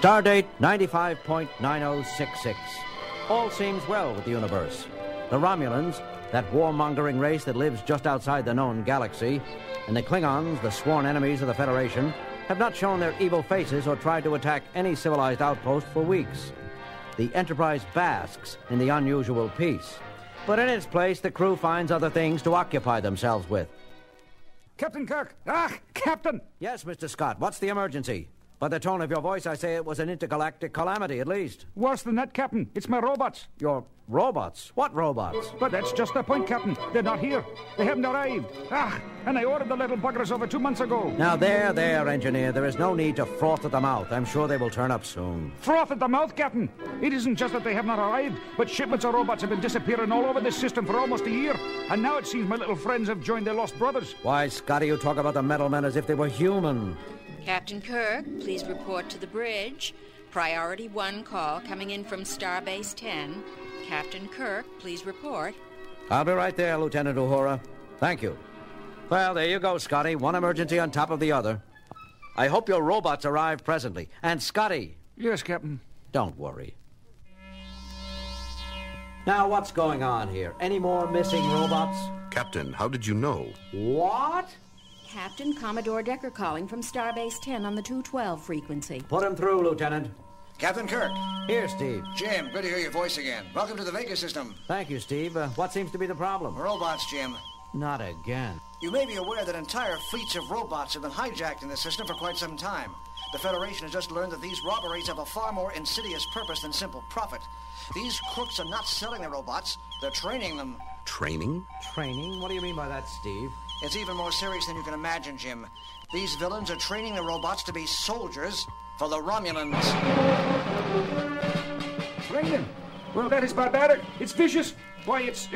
Stardate 95.9066. All seems well with the universe. The Romulans, that warmongering race that lives just outside the known galaxy, and the Klingons, the sworn enemies of the Federation, have not shown their evil faces or tried to attack any civilized outpost for weeks. The Enterprise basks in the unusual peace. But in its place, the crew finds other things to occupy themselves with. Captain Kirk! Ah, Captain! Yes, Mr. Scott, what's the emergency? By the tone of your voice, I say it was an intergalactic calamity, at least. Worse than that, Captain. It's my robots. Your robots? What robots? But that's just the point, Captain. They're not here. They haven't arrived. Ah, and I ordered the little buggers over 2 months ago. Now, there, engineer. There is no need to froth at the mouth. I'm sure they will turn up soon. Froth at the mouth, Captain? It isn't just that they have not arrived, but shipments of robots have been disappearing all over this system for almost a year. And now it seems my little friends have joined their lost brothers. Why, Scotty, you talk about the metal men as if they were human. Captain Kirk, please report to the bridge. Priority 1 call coming in from Starbase 10. Captain Kirk, please report. I'll be right there, Lieutenant Uhura. Thank you. Well, there you go, Scotty. One emergency on top of the other. I hope your robots arrive presently. And Scotty. Yes, Captain. Don't worry. Now, what's going on here? Any more missing robots? Captain, how did you know? What? Captain, Commodore Decker calling from Starbase 10 on the 212 frequency. Put him through, Lieutenant. Captain Kirk. Here, Steve. Jim, good to hear your voice again. Welcome to the Vega system. Thank you, Steve. What seems to be the problem? Robots, Jim. Not again. You may be aware that entire fleets of robots have been hijacked in the system for quite some time. The Federation has just learned that these robberies have a far more insidious purpose than simple profit. These crooks are not selling their robots, they're training them. Training? Training? What do you mean by that, Steve? It's even more serious than you can imagine, Jim. These villains are training the robots to be soldiers for the Romulans. Training? Well, that is barbaric. It's vicious. Why, it's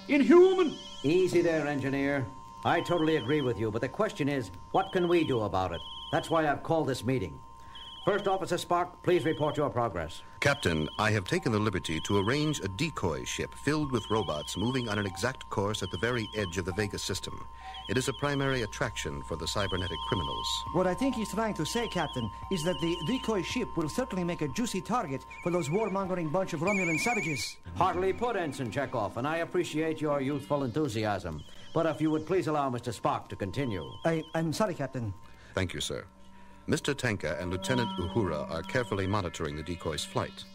inhuman. Easy there, engineer. I totally agree with you, but the question is, what can we do about it? That's why I've called this meeting. First Officer Spock, please report your progress. Captain, I have taken the liberty to arrange a decoy ship filled with robots moving on an exact course at the very edge of the Vega system. It is a primary attraction for the cybernetic criminals. What I think he's trying to say, Captain, is that the decoy ship will certainly make a juicy target for those warmongering bunch of Romulan savages. Heartily put, Ensign Chekhov, and I appreciate your youthful enthusiasm. But if you would please allow Mr. Spock to continue. I'm sorry, Captain. Thank you, sir. Mr. Tanka and Lieutenant Uhura are carefully monitoring the decoy's flight.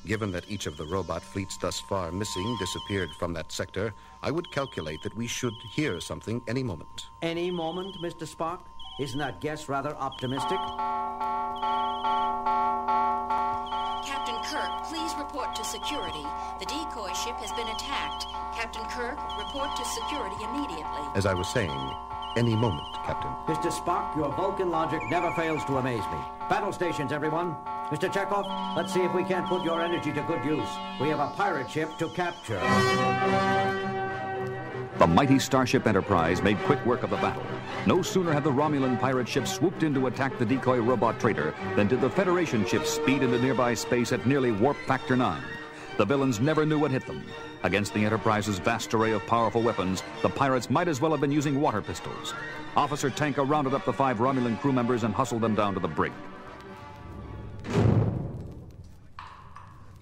Given that each of the robot fleets thus far missing disappeared from that sector, I would calculate that we should hear something any moment. Any moment, Mr. Spock? Isn't that guess rather optimistic? Captain Kirk, please report to security. The decoy ship has been attacked. Captain Kirk, report to security immediately. As I was saying, any moment, Captain. Mr. Spock, your Vulcan logic never fails to amaze me. Battle stations, everyone. Mr. Chekhov, let's see if we can't put your energy to good use. We have a pirate ship to capture. The mighty Starship Enterprise made quick work of the battle. No sooner had the Romulan pirate ship swooped in to attack the decoy robot trader than did the Federation ship speed into nearby space at nearly warp factor 9. The villains never knew what hit them. Against the Enterprise's vast array of powerful weapons, the pirates might as well have been using water pistols. Officer Tanka rounded up the 5 Romulan crew members and hustled them down to the brig.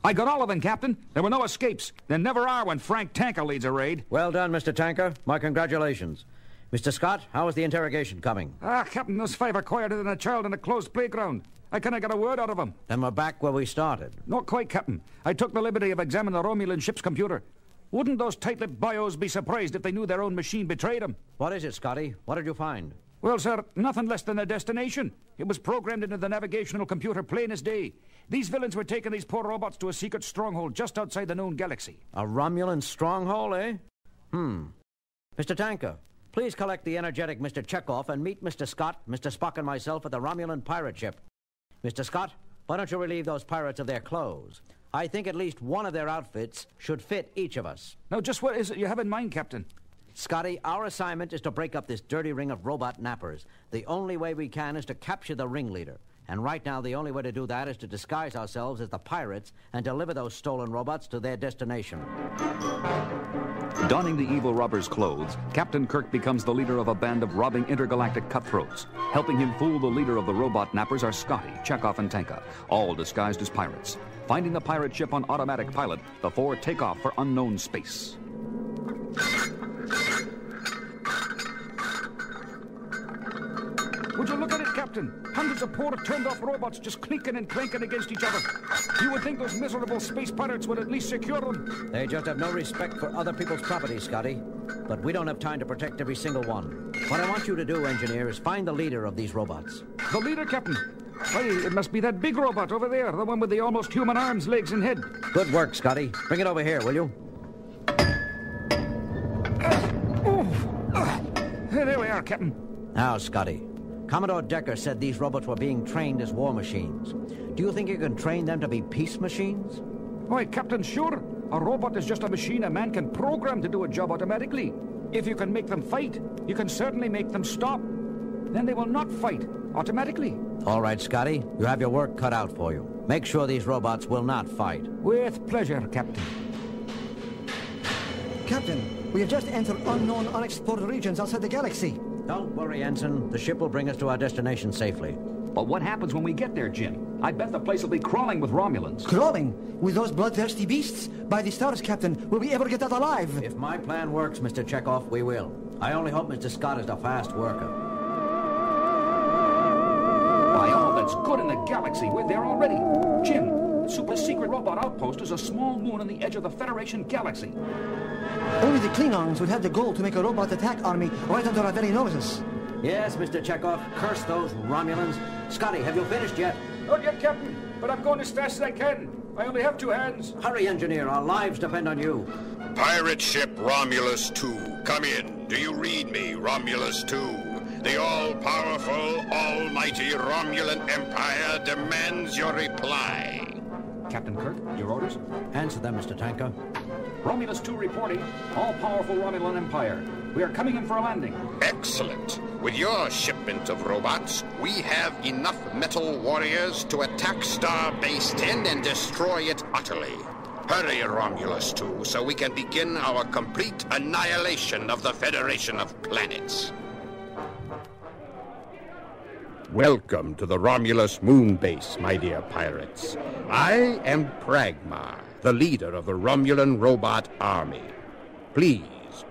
I got all of them, Captain. There were no escapes. There never are when Frank Tanka leads a raid. Well done, Mr. Tanka. My congratulations. Mr. Scott, how is the interrogation coming? Captain, those 5 are quieter than a child in a closed playground. I cannot get a word out of them. Then we're back where we started. Not quite, Captain. I took the liberty of examining the Romulan ship's computer. Wouldn't those tight-lipped bios be surprised if they knew their own machine betrayed them? What is it, Scotty? What did you find? Well, sir, nothing less than their destination. It was programmed into the navigational computer plain as day. These villains were taking these poor robots to a secret stronghold just outside the known galaxy. A Romulan stronghold, eh? Mr. Tanka, please collect the energetic Mr. Chekhov and meet Mr. Scott, Mr. Spock, and myself at the Romulan pirate ship. Mr. Scott, why don't you relieve those pirates of their clothes? I think at least one of their outfits should fit each of us. Now, just what is it you have in mind, Captain? Scotty, our assignment is to break up this dirty ring of robot nappers. The only way we can is to capture the ringleader. And right now, the only way to do that is to disguise ourselves as the pirates and deliver those stolen robots to their destination. Donning the evil robber's clothes, Captain Kirk becomes the leader of a band of robbing intergalactic cutthroats. Helping him fool the leader of the robot nappers are Scotty, Chekhov, and Tanka, all disguised as pirates. Finding the pirate ship on automatic pilot, the four take off for unknown space. Would you look at it, Captain? Hundreds of poor turned-off robots just clinking and clanking against each other. You would think those miserable space pirates would at least secure them. They just have no respect for other people's property, Scotty. But we don't have time to protect every single one. What I want you to do, engineer, is find the leader of these robots. The leader, Captain? Why, it must be that big robot over there, the one with the almost human arms, legs, and head. Good work, Scotty. Bring it over here, will you? There we are, Captain. Now, Scotty. Commodore Decker said these robots were being trained as war machines. Do you think you can train them to be peace machines? Why, Captain, sure. A robot is just a machine a man can program to do a job automatically. If you can make them fight, you can certainly make them stop. Then they will not fight automatically. All right, Scotty. You have your work cut out for you. Make sure these robots will not fight. With pleasure, Captain. Captain, we have just entered unknown, unexplored regions outside the galaxy. Don't worry, Ensign. The ship will bring us to our destination safely. But what happens when we get there, Jim? I bet the place will be crawling with Romulans. Crawling? With those bloodthirsty beasts? By the stars, Captain, will we ever get out alive? If my plan works, Mr. Chekhov, we will. I only hope Mr. Scott is a fast worker. By all that's good in the galaxy, we're there already. Jim, super secret robot outpost is a small moon on the edge of the Federation galaxy. Only the Klingons would have the goal to make a robot attack army right under our very noses. Yes, Mr. Chekhov. Curse those Romulans. Scotty, have you finished yet? Not yet, Captain, but I'm going as fast as I can. I only have 2 hands. Hurry, engineer. Our lives depend on you. Pirate ship Romulus 2, come in. Do you read me, Romulus 2? The all-powerful, almighty Romulan Empire demands your reply. Captain Kirk, your orders? Answer them, Mr. Tanka. Romulus 2 reporting. All-powerful Romulan Empire. We are coming in for a landing. Excellent. With your shipment of robots, we have enough metal warriors to attack Starbase 10 and destroy it utterly. Hurry, Romulus 2, so we can begin our complete annihilation of the Federation of Planets. Welcome to the Romulus moon base, my dear pirates. I am Pragma, the leader of the Romulan robot army. Please,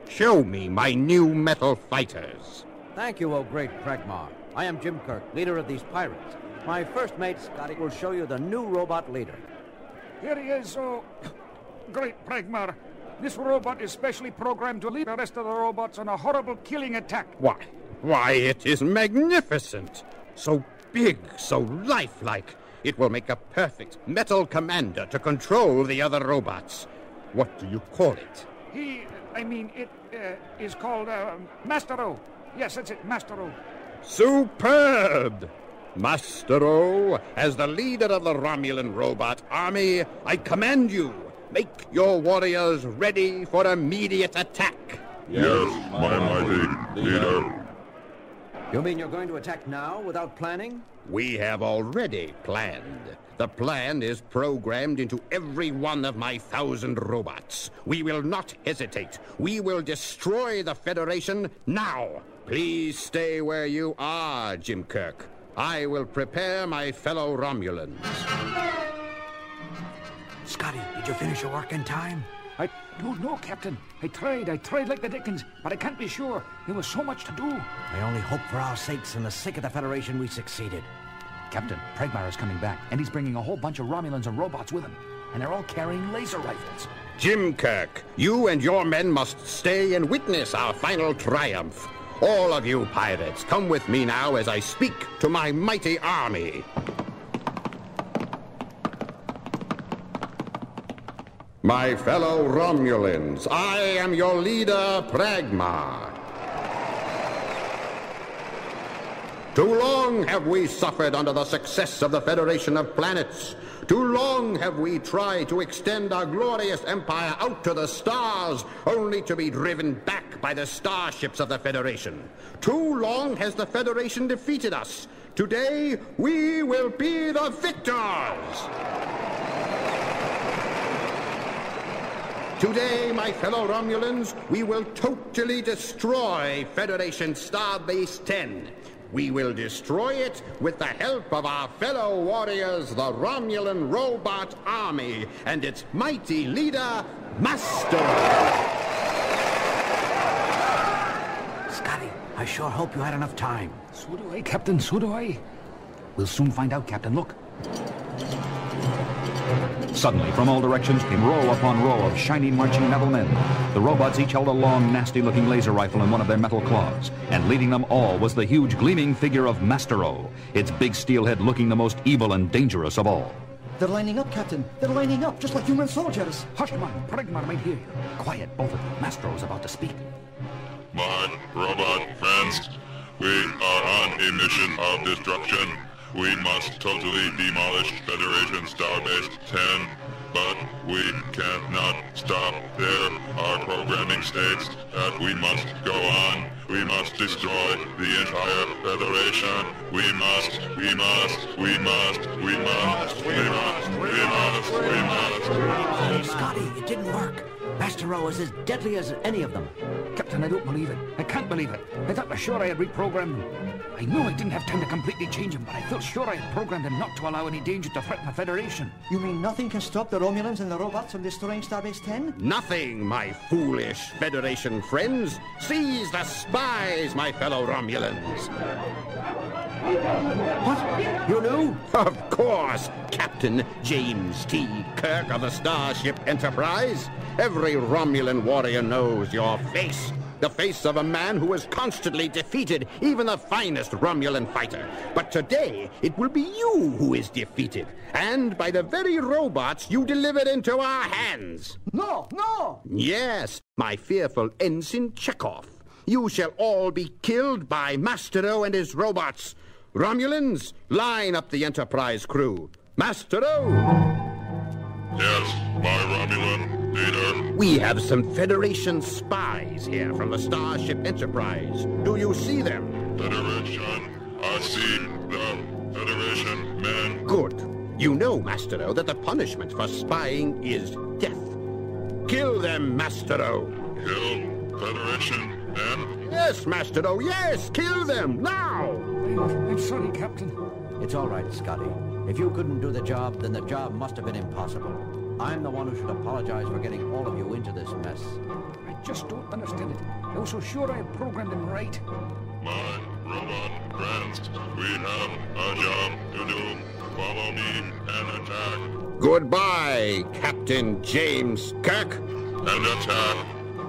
show me my new metal fighters. Thank you, O great Pragma. I am Jim Kirk, leader of these pirates. My first mate, Scotty, will show you the new robot leader. Here he is, oh, great Pragma. This robot is specially programmed to lead the rest of the robots on a horrible killing attack. Why, it is magnificent. So big, so lifelike. It will make a perfect metal commander to control the other robots. What do you call it? It is called, Mastero. Yes, that's it, Mastero. Superb! Mastero, as the leader of the Romulan robot army, I command you, make your warriors ready for immediate attack. Yes, my mighty leader. You mean you're going to attack now without planning? We have already planned. The plan is programmed into every one of my 1,000 robots. We will not hesitate. We will destroy the Federation now. Please stay where you are, Jim Kirk. I will prepare my fellow Romulans. Scotty, did you finish your work in time? I don't know, Captain. I tried like the dickens, but I can't be sure. There was so much to do. I only hope for our sakes and the sake of the Federation we succeeded. Captain, Pragma is coming back, and he's bringing a whole bunch of Romulans and robots with him. And they're all carrying laser rifles. Jim Kirk, you and your men must stay and witness our final triumph. All of you pirates, come with me now as I speak to my mighty army. My fellow Romulans, I am your leader, Pragma. Too long have we suffered under the success of the Federation of Planets. Too long have we tried to extend our glorious empire out to the stars, only to be driven back by the starships of the Federation. Too long has the Federation defeated us. Today, we will be the victors! Today, my fellow Romulans, we will totally destroy Federation Starbase 10. We will destroy it with the help of our fellow warriors, the Romulan Robot Army, and its mighty leader, Mastero. Scotty, I sure hope you had enough time. So do I, Captain, so do I. We'll soon find out, Captain. Look. Suddenly, from all directions came row upon row of shiny marching metal men. The robots each held a long, nasty-looking laser rifle in one of their metal claws, and leading them all was the huge, gleaming figure of Mastero, its big steel head looking the most evil and dangerous of all. They're lining up, Captain. They're lining up, just like human soldiers. Hush, man. Pragmar might hear you. Quiet, both of you. Mastero's about to speak. My robot friends, we are on a mission of destruction. We must totally demolish Federation Starbase 10, but we cannot stop there. Our programming states that we must go on. We must destroy the entire Federation. We must. Scotty, it didn't work. Mastero is as deadly as any of them. Captain, I don't believe it. I can't believe it. I thought for sure I had reprogrammed him. I know I didn't have time to completely change him, but I felt sure I had programmed him not to allow any danger to threaten the Federation. You mean nothing can stop the Romulans and the robots from destroying Starbase 10? Nothing, my foolish Federation friends. Seize the spies, my fellow Romulans. What? You knew? Of course, Captain James T. Kirk of the Starship Enterprise. Every Romulan warrior knows your face. The face of a man who has constantly defeated even the finest Romulan fighter. But today, it will be you who is defeated. And by the very robots you delivered into our hands. No! Yes, my fearful Ensign Chekhov. You shall all be killed by Mastero and his robots. Romulans, line up the Enterprise crew. Mastero! Yes, my Romulan leader. We have some Federation spies here from the Starship Enterprise. Do you see them? Federation. I see the Federation men. Good. You know, Mastero, that the punishment for spying is death. Kill them, Mastero. Kill Federation men? Yes, Mastero, yes! Kill them, now! I'm sorry, Captain. It's all right, Scotty. If you couldn't do the job, then the job must have been impossible. I'm the one who should apologize for getting all of you into this mess. I just don't understand it. I was so sure I had programmed him right. My robot friends, we have a job to do. Follow me and attack. Goodbye, Captain James Kirk. And attack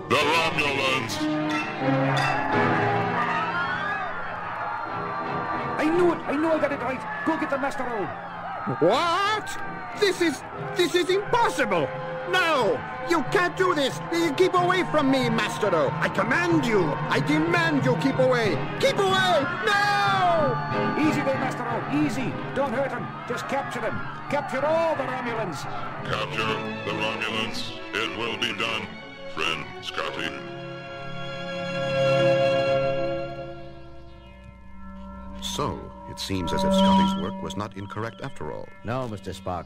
the Romulans. I knew it! I knew I got it right! Go get the Mastero! What? This is impossible! No! You can't do this! Keep away from me, Mastero! I command you! I demand you keep away! Keep away! No! Easy there, Mastero! Easy! Don't hurt him! Just capture him! Capture all the Romulans! Capture the Romulans. It will be done, friend Scotty. So, it seems as if Scotty's work was not incorrect after all. No, Mr. Spock.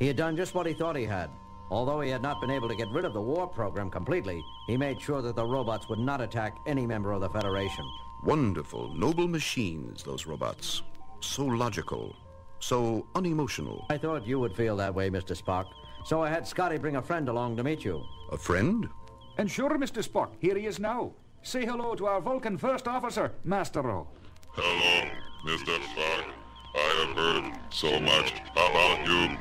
He had done just what he thought he had. Although he had not been able to get rid of the war program completely, he made sure that the robots would not attack any member of the Federation. Wonderful, noble machines, those robots. So logical, so unemotional. I thought you would feel that way, Mr. Spock. So I had Scotty bring a friend along to meet you. A friend? And sure, Mr. Spock, here he is now. Say hello to our Vulcan First Officer, Mastero. Hello, Mr. Spock. I have heard so much about you.